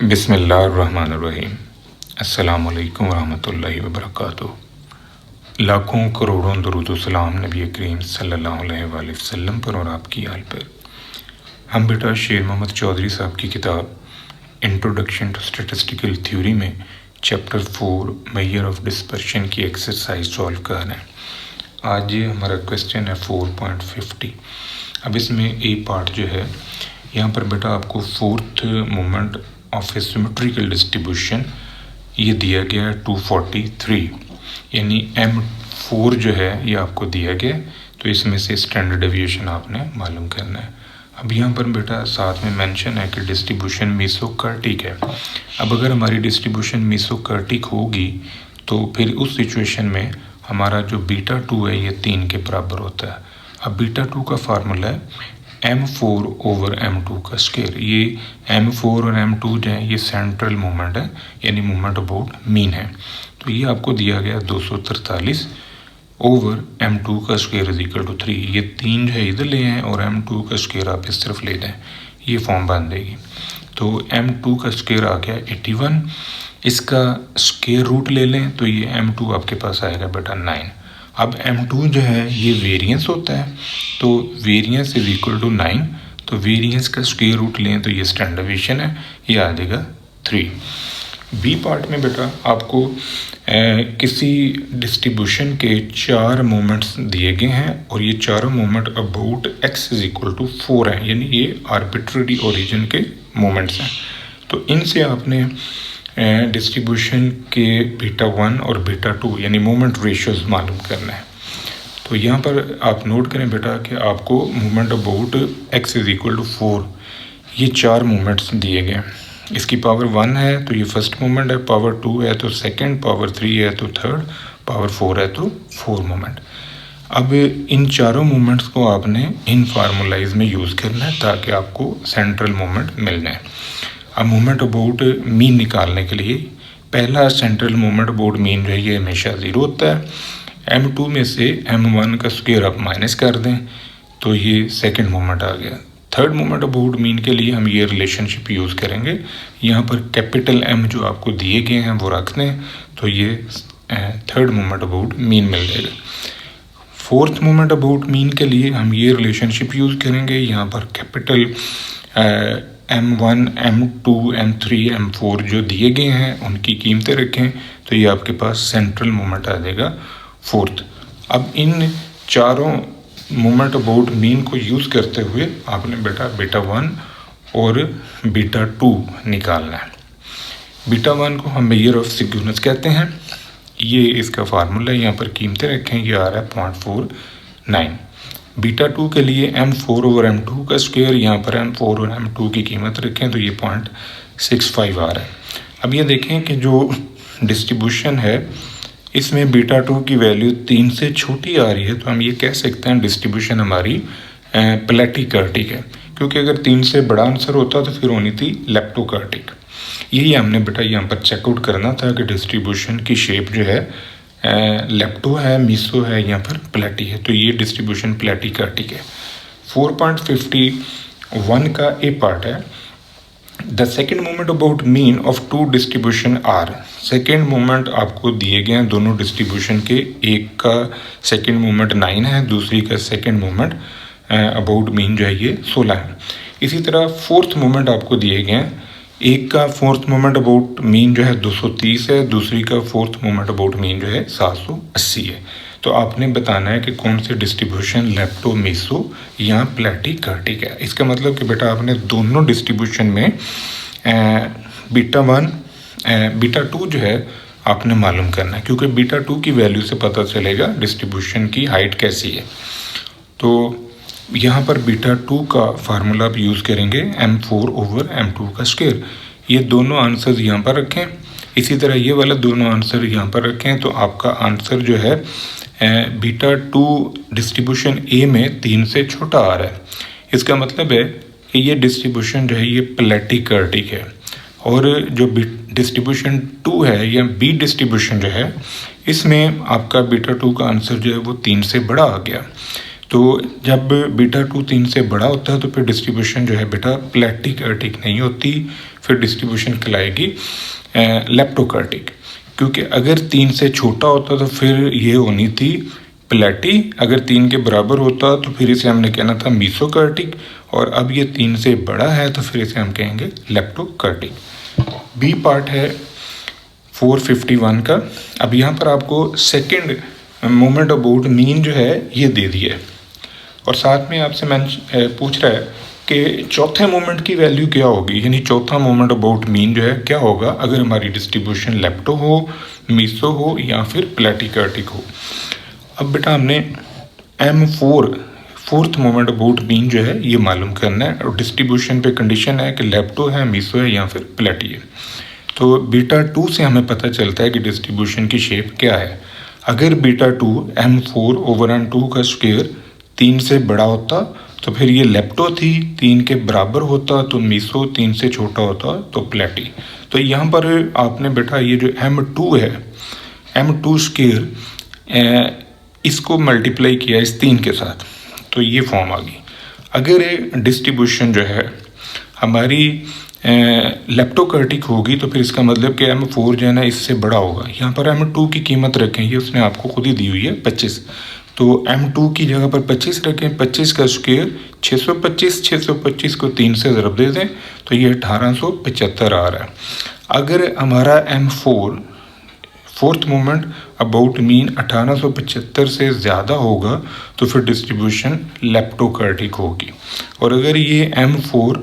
बिस्मिल्लाहिर्रहमानिर्रहीम। अस्सलामुअलैकुम वरहमतुल्लाहि वबरकातुहू। लाखों करोड़ों दुरूद व सलाम नबी करीम सल्लल्लाहु अलैहि वसल्लम पर और आपकी आल पर। हम बेटा शेर मोहम्मद चौधरी साहब की किताब इंट्रोडक्शन टू स्टैटिस्टिकल थ्योरी में चैप्टर 4 मेजर ऑफ डिस्पर्शन की एक्सरसाइज सॉल्व कर रहे हैं। आज हमारा क्वेश्चन है 4.50। अब इसमें ए पार्ट जो है, यहाँ पर बेटा आपको fourth moment of A symmetrical distribution ये दिया गया है 243, यानी M4 जो है ये आपको दिया गया। तो इसमें से स्टैंडर्ड डेविएशन आपने मालूम करना है। अब यहाँ पर बेटा साथ में मेंशन है कि डिस्ट्रीब्यूशन मेसोकार्टिक है। अब अगर हमारी डिस्ट्रीब्यूशन मेसोकार्टिक होगी तो फिर उस सिचुएशन में हमारा जो बीटा 2 है ये 3 के बराबर होता है। अब बीटा 2 का फार्मूला है M4 ओवर M2 का स्क्वायर। ये M4 और M2 जो है ये सेंट्रल मोमेंट है, यानी मोमेंट अबाउट मीन है। तो ये आपको दिया गया 243 ओवर M2 का स्क्वायर इज इक्वल टू 3। ये 3 जो है इधर ले आए और M2 का स्क्वायर आप इस तरफ ले जाएं, ये फॉर्म बन देगी। तो M2 का स्क्वायर आ गया 81, इसका स्क्वायर रूट ले लें तो ये M2 आपके पास आएगा बेटा 9। अब M2 जो है ये वेरिएंस होता है, तो वेरिएंस इज इक्वल टू 9। तो वेरिएंस का स्क्वायर रूट लें तो ये स्टैंडर्ड डेविएशन है, ये आ जाएगा 3। बी पार्ट में बेटा आपको किसी डिस्ट्रीब्यूशन के 4 मोमेंट्स दिए गए हैं और ये चारों moment about x is equal to 4 हैं, यानी ये आर्बिट्ररी ओरिजिन के मोमेंट्स हैं। तो इनसे आपने डिस्ट्रीब्यूशन के बीटा 1 और बीटा 2 यानी मोमेंट रेशियोज मालूम करना है। तो यहाँ पर आप नोट करें बेटा कि आपको moment about x is equal to 4 ये 4 मोमेंट्स दिए गए। इसकी पावर 1 है तो ये फर्स्ट मोमेंट है, पावर 2 है तो सेकंड, पावर 3 है तो थर्ड, पावर 4 है तो 4 मोमेंट। अब इन चारों मोमेंट्स को आपने इन फार्मूलाइज में यूज़ करना है ताकि आपको सेंट्रल मोमेंट मिल जाए। अब मोमेंट अबाउट मीन निकालने के लिए पहला सेंट्रल मोमेंट अबाउट मीन जो है ये हमेशा 0 होता है। M2 में से M1 का स्क्वायर आप माइनस कर दें तो ये सेकंड मोमेंट आ गया। थर्ड मोमेंट अबाउट मीन के लिए हम ये रिलेशनशिप यूज़ करेंगे। यहाँ पर कैपिटल M जो आपको दिए गए हैं वो रख दें तो ये थर्ड मोमेंट अबाउट मीन मिल जाएगा। फोर्थ मोमेंट अबाउट मीन के लिए हम ये रिलेशनशिप यूज़ करेंगे। यहाँ पर capital M1, M2, M3, M4 जो दिए गए हैं उनकी कीमतें रखें तो ये आपके पास सेंट्रल मोमेंट आ जाएगा फोर्थ। अब इन चारों मोमेंट अबाउट मीन को यूज़ करते हुए आपने बेटा बीटा 1 और बीटा 2 निकालना है। बीटा 1 को हम मेजर ऑफ सिग्निफिकेंस कहते हैं, ये इसका फार्मूला है। यहाँ पर कीमतें रखें, ये आ रहा है 0.49। बीटा 2 के लिए M4 ओवर M2 का स्क्वायर, यहाँ पर M4 और M2 की कीमत रखें तो ये 0.65 आ रहा है। अब ये देखें कि जो डिस्ट्रीब्यूशन है इसमें बीटा 2 की वैल्यू 3 से छोटी आ रही है, तो हम ये कह सकते हैं डिस्ट्रीब्यूशन हमारी प्लेटिकार्टिक है, क्योंकि अगर 3 से बड़ा आंसर होता तो फिर होनी थी लेप्टोकार्टिक। यही हमने बेटा यहाँ पर चेकआउट करना था कि डिस्ट्रीब्यूशन की शेप जो है लेप्टो है, मीसो है, यहाँ पर प्लेटी है, तो ये डिस्ट्रीब्यूशन प्लेटिकार्टिक है। 4.51 का ए पार्ट है। The second moment about mean of 2 distribution are. Second moment आपको दिए गए हैं दोनों डिस्ट्रीब्यूशन के, एक का सेकेंड मोमेंट 9 है, दूसरी का सेकेंड मोमेंट अबाउट मीन जो है ये 16 है। इसी तरह फोर्थ मोमेंट आपको दिए गए हैं, एक का फोर्थ मोमेंट अबाउट मीन जो है 230 है, दूसरी का फोर्थ मोमेंट अबाउट मीन जो है 780 है। तो आपने बताना है कि कौन से डिस्ट्रीब्यूशन लेप्टो, मीसो या प्लेटिकार्टिक है। इसका मतलब कि बेटा आपने दोनों डिस्ट्रीब्यूशन में बीटा 1 बीटा 2 जो है आपने मालूम करना है, क्योंकि बीटा 2 की वैल्यू से पता चलेगा डिस्ट्रीब्यूशन की हाइट कैसी है। तो यहाँ पर बीटा 2 का फार्मूला आप यूज़ करेंगे M4 ओवर M2 का स्क्वायर। ये दोनों आंसर यहाँ पर रखें, इसी तरह ये वाला दोनों आंसर यहाँ पर रखें, तो आपका आंसर जो है बीटा 2 डिस्ट्रीब्यूशन A में 3 से छोटा आ रहा है। इसका मतलब है कि ये डिस्ट्रीब्यूशन जो है ये प्लेटिकार्टिक है, और जो डिस्ट्रीब्यूशन 2 है या बी डिस्ट्रीब्यूशन जो है इसमें आपका बीटा 2 का आंसर जो है वो 3 से बड़ा आ गया। तो जब बीटा 2 3 से बड़ा होता है तो फिर डिस्ट्रीब्यूशन जो है बेटा प्लेटिकार्टिक नहीं होती, फिर डिस्ट्रीब्यूशन कहलाएगी लेप्टोकर्टिक। क्योंकि अगर 3 से छोटा होता तो फिर ये होनी थी प्लेटी, अगर 3 के बराबर होता तो फिर इसे हमने कहना था मीसोकर्टिक, और अब ये 3 से बड़ा है तो फिर इसे हम कहेंगे लेप्टोकर्टिक। बी पार्ट है 451 का। अब यहाँ पर आपको सेकंड मोमेंट अबाउट मीन जो है ये दे दिया है, और साथ में आपसे पूछ रहा है कि चौथे मोमेंट की वैल्यू क्या होगी, यानी चौथा मोमेंट अबाउट मीन जो है क्या होगा अगर हमारी डिस्ट्रीब्यूशन लेप्टो हो, मीसो हो या फिर प्लेटिकर्टिक हो। अब बेटा हमने M4 fourth moment about mean जो है ये मालूम करना है, और डिस्ट्रीब्यूशन पे कंडीशन है कि लेप्टो है, मीसो है या फिर प्लेटी है। तो बीटा 2 से हमें पता चलता है कि डिस्ट्रीब्यूशन की शेप क्या है। अगर बीटा 2 M4/2 का स्क्वायर 3 से बड़ा होता तो फिर ये लेप्टो थी, 3 के बराबर होता तो मीसो, 3 से छोटा होता तो प्लेटी। तो यहाँ पर आपने बेटा ये जो M2 है, M2 स्क्वायर इसको मल्टीप्लाई किया इस 3 के साथ, तो ये फॉर्म आ गई। अगर डिस्ट्रीब्यूशन जो है हमारी लेप्टोकर्टिक होगी तो फिर इसका मतलब कि M4 जो है ना इससे बड़ा होगा। यहाँ पर M2 की कीमत रखें, ये उसने आपको खुद ही दी हुई है 25, तो M2 की जगह पर 25 रखें। 25 का स्क्वायर 625, 625 को 3 से ज़रब दे दें तो ये 1875 आ रहा है। अगर हमारा M4 fourth moment about mean 1875 से ज़्यादा होगा तो फिर डिस्ट्रीब्यूशन लेप्टोकर्टिक होगी, और अगर ये M4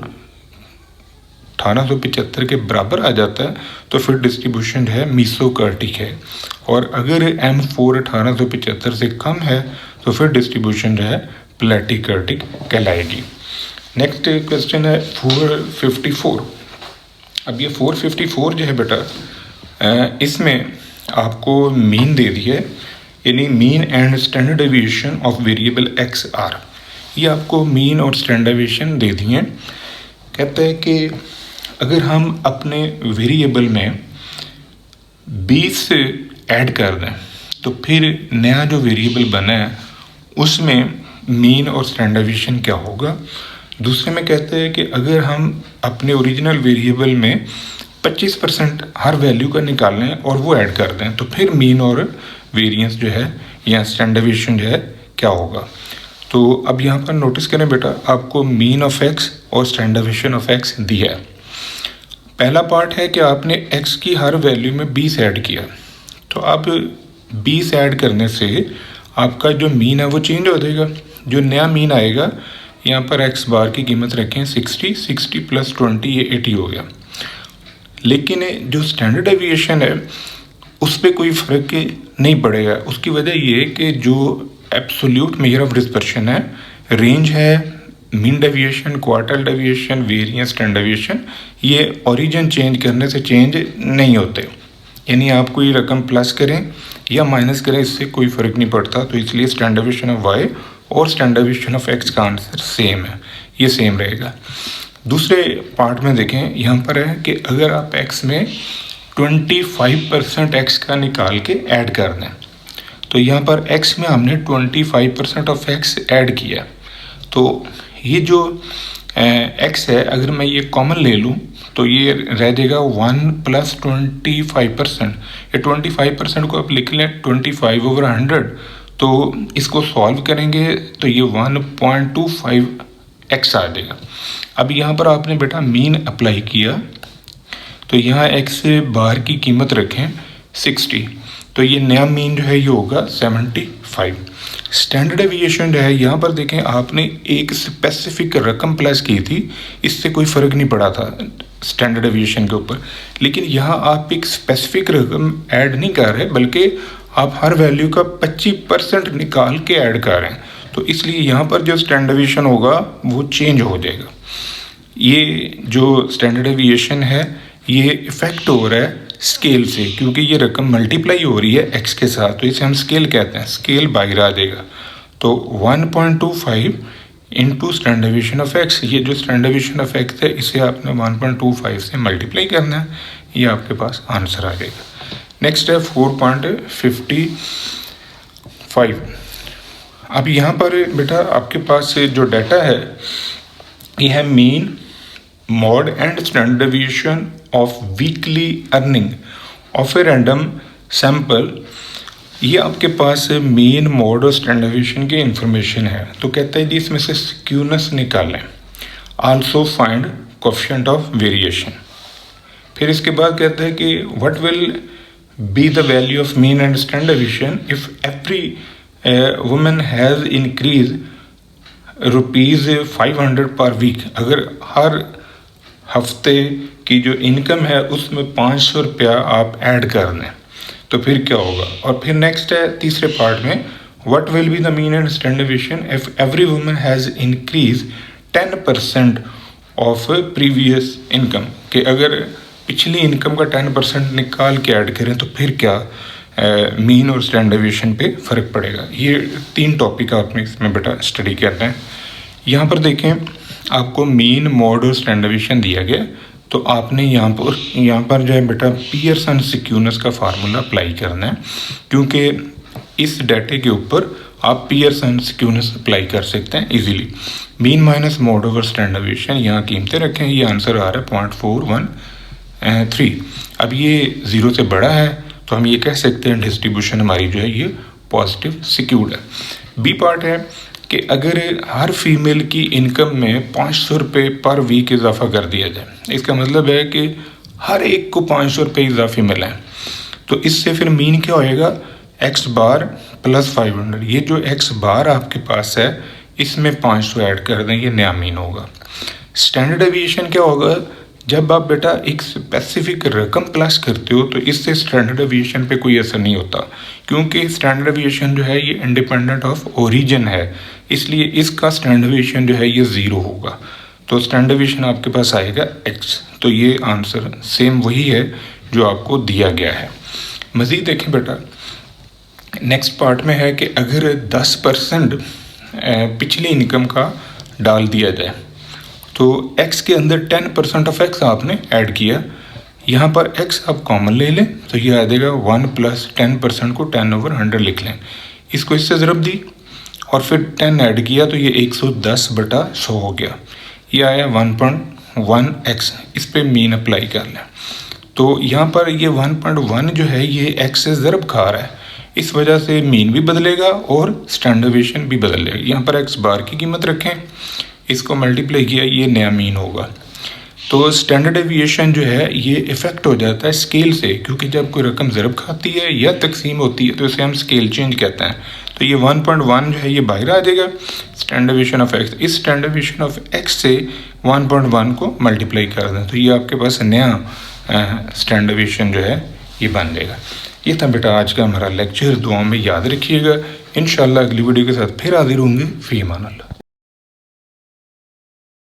1875 के बराबर आ जाता है तो फिर डिस्ट्रीब्यूशन है मीसोकर्टिक है, और अगर M4 1875 से कम है तो फिर डिस्ट्रीब्यूशन जो है प्लेटिकर्टिक कहलाएगी। नेक्स्ट क्वेश्चन है 454। अब ये 454 जो है बेटा इसमें आपको मीन दे दी है, यानी mean and standard deviation of variable x are. ये आपको मीन और स्टैंडर्ड डेविएशन दे दी हैं। कहते हैं कि अगर हम अपने वेरिएबल में 20 ऐड कर दें तो फिर नया जो वेरिएबल बना है उसमें मीन और स्टैंडर्ड डेविएशन क्या होगा। दूसरे में कहते हैं कि अगर हम अपने ओरिजिनल वेरिएबल में 25% हर वैल्यू का निकालें और वो ऐड कर दें तो फिर मीन और वेरिएंस जो है या स्टैंडर्ड डेविएशन जो है क्या होगा। तो अब यहाँ पर नोटिस करें बेटा, आपको मीन ऑफ एक्स और स्टैंडर्ड डेविएशन ऑफ एक्स दिया है। पहला पार्ट है कि आपने एक्स की हर वैल्यू में 20 ऐड किया, तो अब 20 ऐड करने से आपका जो मीन है वो चेंज हो जाएगा। जो नया मीन आएगा यहाँ पर एक्स बार की कीमत रखें 60, 60 + 20 ये 80 हो गया। लेकिन जो स्टैंडर्ड डेविएशन है उस पर कोई फ़र्क नहीं पड़ेगा। उसकी वजह ये है कि जो एब्सोल्यूट मेजर ऑफ डिस्पर्शन है, रेंज है, mean deviation, quartile deviation, variance, standard deviation, ये ओरिजिन चेंज करने से चेंज नहीं होते। यानी आप कोई रकम प्लस करें या माइनस करें इससे कोई फ़र्क नहीं पड़ता। तो इसलिए स्टैंडर्ड डेविएशन ऑफ वाई और स्टैंडर्ड डेविएशन ऑफ एक्स का आंसर सेम है, ये सेम रहेगा। दूसरे पार्ट में देखें, यहाँ पर है कि अगर आप x में 25% x का निकाल के ऐड कर दें, तो यहाँ पर x में हमने 25% ऑफ x ऐड किया, तो ये जो x है अगर मैं ये कॉमन ले लूँ तो ये रह जाएगा 1 + 25%। ये 25% को आप लिख लें 25/100, तो इसको सॉल्व करेंगे तो ये 1.25x आ जाएगा। अब यहाँ पर आपने बेटा मीन अप्लाई किया, तो यहाँ x बार की कीमत रखें 60, तो ये नया मीन जो है ये होगा 75। स्टैंडर्ड डेविएशन जो है यहाँ पर देखें, आपने एक स्पेसिफिक रकम प्लस की थी, इससे कोई फ़र्क नहीं पड़ा था स्टैंडर्ड डेविएशन के ऊपर। लेकिन यहाँ आप एक स्पेसिफिक रकम ऐड नहीं कर रहे, बल्कि आप हर वैल्यू का 25% निकाल के ऐड कर रहे हैं, तो इसलिए यहाँ पर जो स्टैंडर्ड डेविएशन होगा वो चेंज हो जाएगा। ये जो स्टैंडर्ड डेविएशन है ये इफ़ेक्ट हो रहा है स्केल से, क्योंकि ये रकम मल्टीप्लाई हो रही है x के साथ, तो इसे हम स्केल कहते हैं। स्केल बाहर आ जाएगा, तो 1.25 into standard deviation of x। ये जो स्टैंडर्ड डेविएशन ऑफ x है इसे आपने 1.25 से मल्टीप्लाई करना है, ये आपके पास आंसर आ जाएगा। नेक्स्ट है 4.55। अब यहाँ पर बेटा आपके पास जो डाटा है ये है mean mode and standard deviation of weekly earning of a random sample. ये आपके पास मेन मॉड और स्टैंडर्ड डेविएशन की इंफॉर्मेशन है। तो कहता है जी इसमें से स्क्यूनेस निकालें, also find coefficient of variation. फिर इसके बाद कहता है कि what will be the value of mean and standard deviation if every woman has increase ₹500 per week. अगर हर हफ्ते की जो इनकम है उसमें ₹500 आप ऐड कर दें तो फिर क्या होगा। और फिर नेक्स्ट है तीसरे पार्ट में, what will be the mean and standard deviation if every woman has increase 10% of previous income. कि अगर पिछली इनकम का 10% निकाल के ऐड करें तो फिर क्या मीन और स्टैंडर्ड डेविएशन पे फ़र्क पड़ेगा। ये 3 टॉपिक आपने इसमें बेटा स्टडी करना है। यहाँ पर देखें आपको मीन, मॉड और स्टैंडर्ड डेविएशन दिया गया, तो आपने यहाँ पर जो है बेटा पियर्सन स्क्यूनेस का फार्मूला अप्लाई करना है, क्योंकि इस डाटे के ऊपर आप पियर्सन स्क्यूनेस अप्लाई कर सकते हैं easily. Mean minus mod over standard deviation, यहाँ कीमतें रखें, ये आंसर आ रहा है 0.413। अब ये 0 से बड़ा है तो हम ये कह सकते हैं डिस्ट्रीब्यूशन हमारी जो है ये पॉजिटिव सिक्यूर्ड है। बी पार्ट है कि अगर हर फीमेल की इनकम में ₹500 पर वीक इजाफा कर दिया जाए, इसका मतलब है कि हर एक को ₹500 इजाफी मिला है, तो इससे फिर मीन क्या होएगा, x बार प्लस 500। ये जो x बार आपके पास है इसमें 500 ऐड कर दें, ये नया मीन होगा। स्टैंडर्ड डेविएशन क्या होगा, जब आप बेटा एक स्पेसिफिक रकम प्लस करते हो तो इससे स्टैंडर्ड डेविएशन पे कोई असर नहीं होता, क्योंकि स्टैंडर्ड डेविएशन जो है ये इंडिपेंडेंट ऑफ ओरिजिन है, इसलिए इसका स्टैंडर्ड डेविएशन जो है ये 0 होगा। तो स्टैंडर्ड डेविएशन आपके पास आएगा x। तो ये आंसर सेम वही है जो आपको दिया गया है। मज़ीद देखें बेटा, नेक्स्ट पार्ट में है कि अगर 10% पिछली इनकम का डाल दिया जाए तो x के अंदर 10% ऑफ x आपने ऐड किया, यहाँ पर x आप कॉमन ले लें तो ये आ जाएगा 1 + 10% को 10/100 लिख लें, इसको इससे ज़रब दी और फिर 10 ऐड किया तो ये 110/100 हो गया, ये आया 1.1x। इस पे मीन अप्लाई कर लें तो यहाँ पर ये 1.1 जो है ये x से ज़रब खा रहा है, इस वजह से मीन भी बदलेगा और स्टैंडर्ड डेविएशन भी बदल जाएगा। यहाँ पर x बार की कीमत रखें, इसको मल्टीप्लाई किया, ये नया मीन होगा। तो स्टैंडर्ड डेविएशन जो है ये इफ़ेक्ट हो जाता है स्केल से, क्योंकि जब कोई रकम ज़रब खाती है या तकसीम होती है तो इसे हम स्केल चेंज कहते हैं। तो ये 1.1 जो है ये बाहर आ जाएगा, स्टैंडर्ड डेविएशन ऑफ x, इस स्टैंडर्ड डेविएशन ऑफ x से 1.1 को मल्टीप्लाई कर दें तो ये आपके पास नया स्टैंडर्ड डेविएशन जो है ये बन जाएगा। ये था बेटा आज का हमारा लेक्चर, दुआ में याद रखिएगा। इंशाल्लाह अगली वीडियो के साथ फिर हाजिर होंगे। फ़ी अमान अल्लाह।